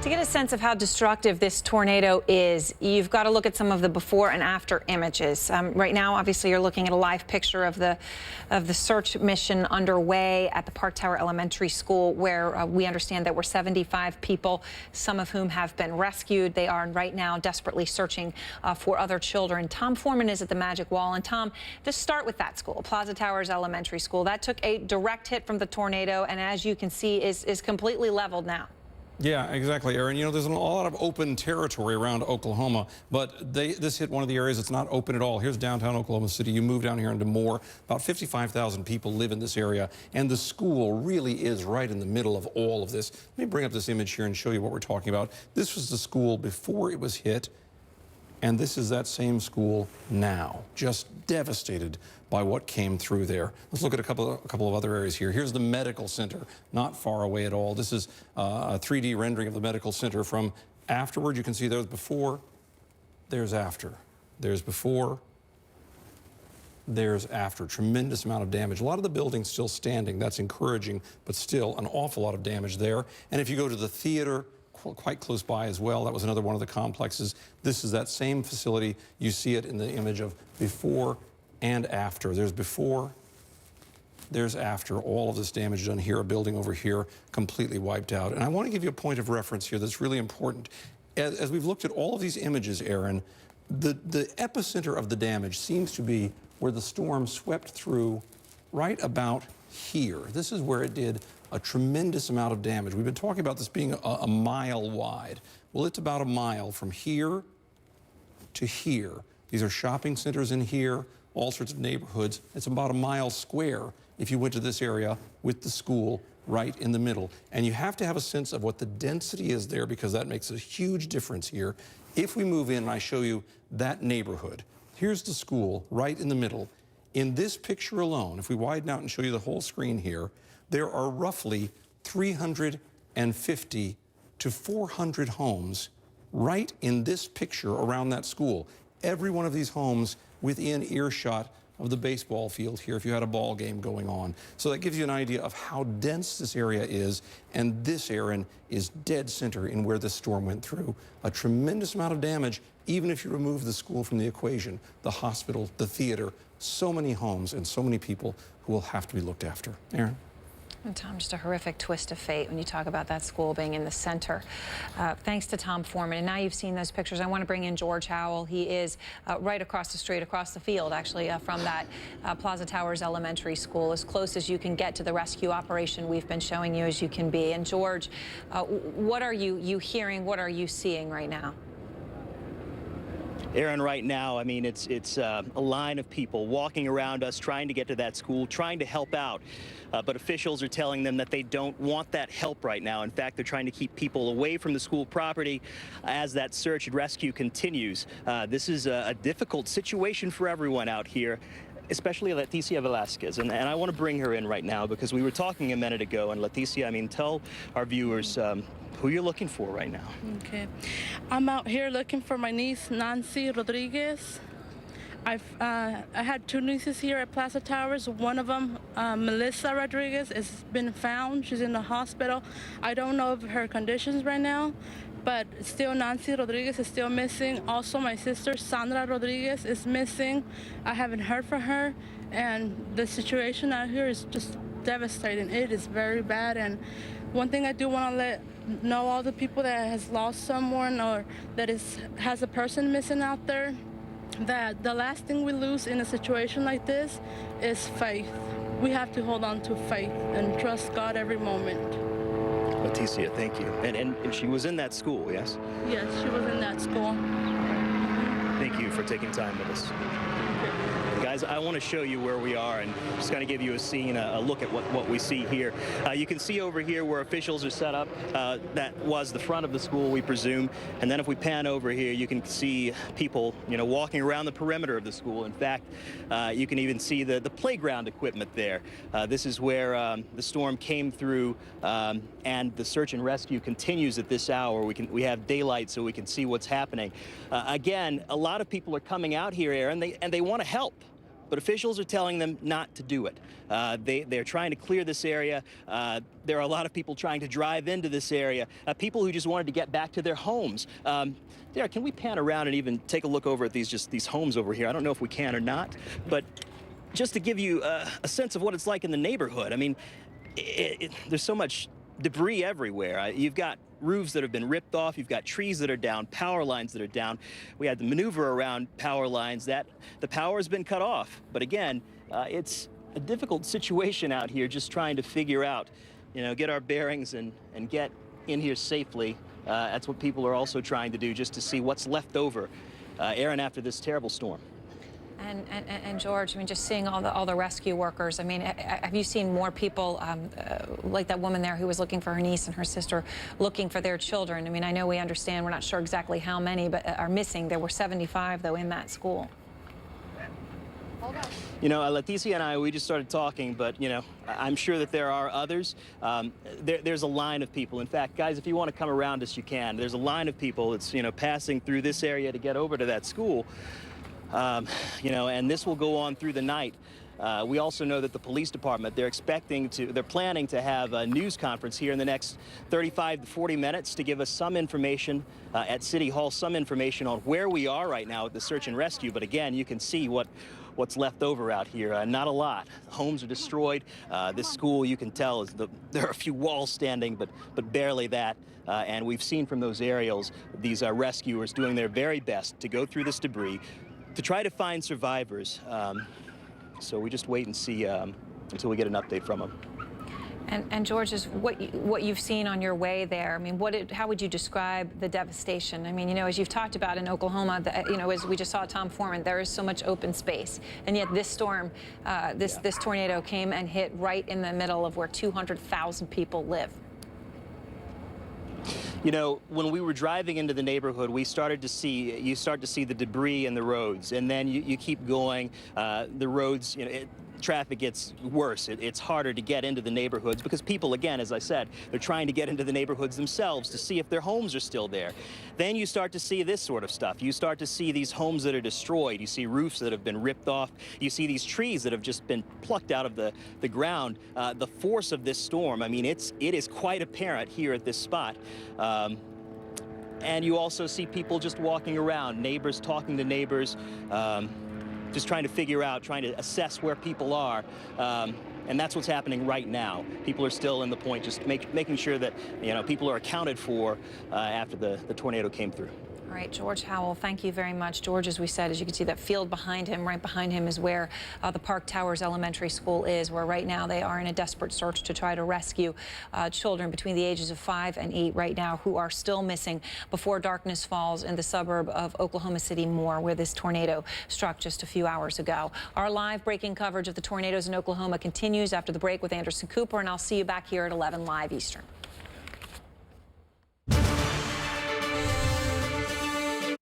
To get a sense of how destructive this tornado is, you've got to look at some of the before and after images. Right now, obviously, you're looking at a live picture of the search mission underway at the Park Tower Elementary School, where we understand that were 75 people, some of whom have been rescued. They are right now desperately searching for other children. Tom Foreman is at the Magic Wall. And Tom, just start with that school, Plaza Towers Elementary School. That took a direct hit from the tornado, and as you can see, is completely leveled now. Yeah, exactly, Aaron. You know, there's a lot of open territory around Oklahoma, but this hit one of the areas that's not open at all. Here's downtown Oklahoma City. You move down here into Moore. About 55,000 people live in this area, and the school really is right in the middle of all of this. Let me bring up this image here and show you what we're talking about. This was the school before it was hit, and this is that same school now, just devastated by what came through there. Let's look at a couple of other areas here. Here's the medical center, not far away at all. This is a 3D rendering of the medical center from afterward. You can see there's before, there's after. There's before, there's after. Tremendous amount of damage. A lot of the buildings still standing. That's encouraging, but still an awful lot of damage there. And if you go to the theater, quite close by as well, that was another one of the complexes. This is that same facility. You see it in the image of before and after. There's before, there's after. All of this damage done here, a building over here completely wiped out. And I want to give you a point of reference here that's really important. As we've looked at all of these images, Aaron, the epicenter of the damage seems to be where the storm swept through right about here. This is where it did a tremendous amount of damage. We've been talking about this being a mile wide. Well, it's about a mile from here to here. These are shopping centers in here, all sorts of neighborhoods. It's about a mile square if you went to this area with the school right in the middle. And you have to have a sense of what the density is there, because that makes a huge difference here. If we move in and I show you that neighborhood, here's the school right in the middle. In this picture alone, if we widen out and show you the whole screen here, there are roughly 350 to 400 homes right in this picture around that school. Every one of these homes within earshot of the baseball field here if you had a ball game going on. So that gives you an idea of how dense this area is, and this, Aaron, is dead center in where this storm went through. A tremendous amount of damage, even if you remove the school from the equation, the hospital, the theater, so many homes and so many people who will have to be looked after. Aaron? And Tom, just a horrific twist of fate when you talk about that school being in the center. Thanks to Tom Foreman. And now you've seen those pictures, I want to bring in George Howell. He is right across the street, across the field, actually, from that Plaza Towers Elementary School, as close as you can get to the rescue operation we've been showing you as you can be. And George, what are you hearing? What are you seeing right now? Aaron, right now, I mean, it's a line of people walking around us, trying to get to that school, trying to help out. But officials are telling them that they don't want that help right now. In fact, they're trying to keep people away from the school property as that search and rescue continues. This is a difficult situation for everyone out here, especially Leticia Velasquez. And I want to bring her in right now because we were talking a minute ago. And Leticia, I mean, tell our viewers who you're looking for right now. Okay. I'm out here looking for my niece, Nancy Rodriguez. I had two nieces here at Plaza Towers. One of them, Melissa Rodriguez, has been found. She's in the hospital. I don't know of her conditions right now, but still Nancy Rodriguez is still missing. Also, my sister, Sandra Rodriguez, is missing. I haven't heard from her, and the situation out here is just devastating. It is very bad, and one thing I do want to let know all the people that has lost someone or that has a person missing out there, that the last thing we lose in a situation like this is faith. We have to hold on to faith and trust God every moment. Leticia, thank you. And she was in that school, yes? Yes, she was in that school. Thank you for taking time with us. Guys, I want to show you where we are and just kind of give you a scene, a look at what we see here. You can see over here where officials are set up. That was the front of the school, we presume. And then if we pan over here, you can see people, you know, walking around the perimeter of the school. In fact, you can even see the playground equipment there. This is where the storm came through, and the search and rescue continues at this hour. We have daylight so we can see what's happening. Again, a lot of people are coming out here, Aaron, and they want to help. but officials are telling them not to do it. They're trying to clear this area. There are a lot of people trying to drive into this area, people who just wanted to get back to their homes. Derek, can we pan around and even take a look over at these homes over here? I don't know if we can or not, but just to give you a sense of what it's like in the neighborhood. I mean, there's so much debris everywhere. You've got roofs that have been ripped off. You've got trees that are down, power lines that are down. We had to maneuver around power lines. That the power has been cut off. But again, it's a difficult situation out here, just trying to figure out, get our bearings and get in here safely. That's what people are also trying to do, just to see what's left over, Aaron, after this terrible storm. And George, I mean, just seeing all the rescue workers. I mean, have you seen more people like that woman there who was looking for her niece and her sister, looking for their children? I mean, I know we understand we're not sure exactly how many, but are missing. There were 75 though in that school. Leticia and I, we just started talking, but, I'm sure that there are others. There's a line of people. In fact, guys, if you want to come around us, you can. There's a line of people that's, passing through this area to get over to that school. And this will go on through the night. We also know that the police department, they're planning to have a news conference here in the next 35 to 40 minutes to give us some information at City Hall, some information on where we are right now with the search and rescue. But again, you can see what's left over out here. Not a lot. Homes are destroyed. This school, you can tell, there are a few walls standing, but barely that. And we've seen from those aerials these rescuers doing their very best to go through this debris to try to find survivors. So we just wait and see until we get an update from them. And George, is what you've seen on your way there, I mean, how would you describe the devastation? I mean, as you've talked about in Oklahoma, as we just saw Tom Foreman, there is so much open space. And yet this storm, this tornado came and hit right in the middle of where 200,000 people live. When we were driving into the neighborhood, you start to see the debris in the roads, and then you keep going. The roads, traffic gets worse. It's harder to get into the neighborhoods because people, again, as I said, they're trying to get into the neighborhoods themselves to see if their homes are still there. Then you start to see this sort of stuff. You start to see these homes that are destroyed. You see roofs that have been ripped off. You see these trees that have just been plucked out of the ground. The force of this storm, I mean, it is quite apparent here at this spot. And you also see people just walking around, neighbors talking to neighbors, just trying to figure out, trying to assess where people are. And that's what's happening right now. People are still in the point, just making sure that, people are accounted for after the tornado came through. All right, George Howell, thank you very much. George, as we said, as you can see, that field behind him, right behind him is where the Park Towers Elementary School is, where right now they are in a desperate search to try to rescue children between the ages of 5 and 8 right now who are still missing before darkness falls in the suburb of Oklahoma City Moore, where this tornado struck just a few hours ago. Our live breaking coverage of the tornadoes in Oklahoma continues after the break with Anderson Cooper, and I'll see you back here at 11 Live Eastern.